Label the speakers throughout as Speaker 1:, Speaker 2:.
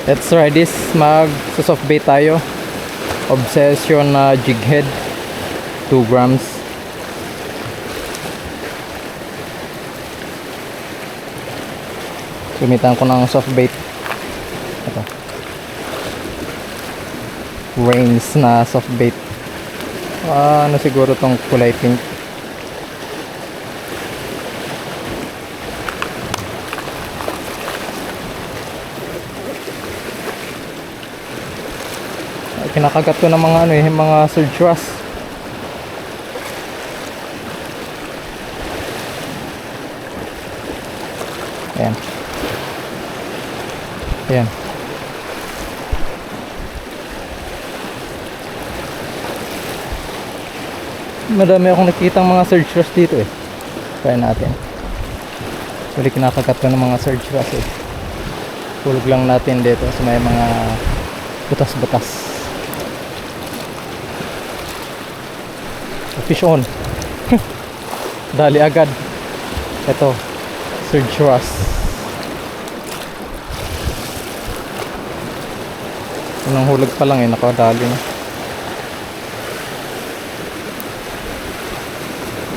Speaker 1: Let's try this. Mag-soft bait tayo. Obsession na jig head. 2 grams. Gamitan ko ng soft bait. Ito. Rains na soft bait. Ano siguro tong kulay pink. Kinakagat ko ng mga mga surge wrasse. Ayan. Ayan. Madami akong nakitang mga surge wrasse dito eh. Try natin. Actually kinakagat ko ng mga surge wrasse eh. Tulog lang natin dito sa may mga butas-butas. Fish on. Dali agad. Ito, surge wrasse. Unang hulog pa lang eh, nakadali na.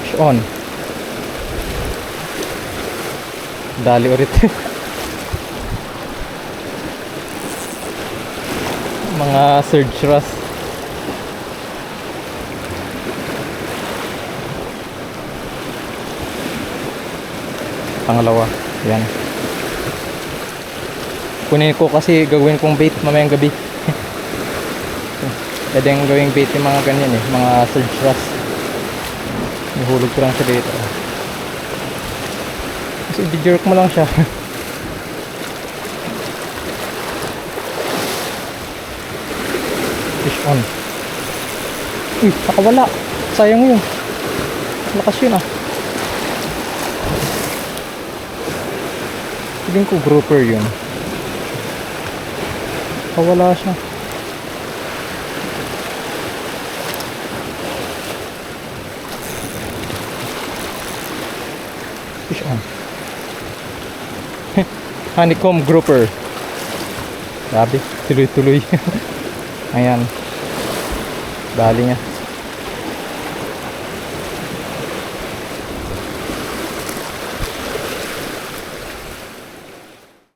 Speaker 1: Fish on. Dali ulit. Mga surge wrasse. Pangalawa, yan. Kunin ko kasi gagawin kong bait mamayang gabi. Pwedeng gawing bait yung mga ganyan eh, mga surge wrasse. Nahulog ko lang siya dito. Kasi i-jerk mo lang siya. Fish on. Uy, nakawala. Sayang yun. Lakas yun ah. Feeling ko grouper yun. Wala siya. Fish on. Honeycomb grouper. Grabe, tuloy-tuloy. Ayan. Dali niya.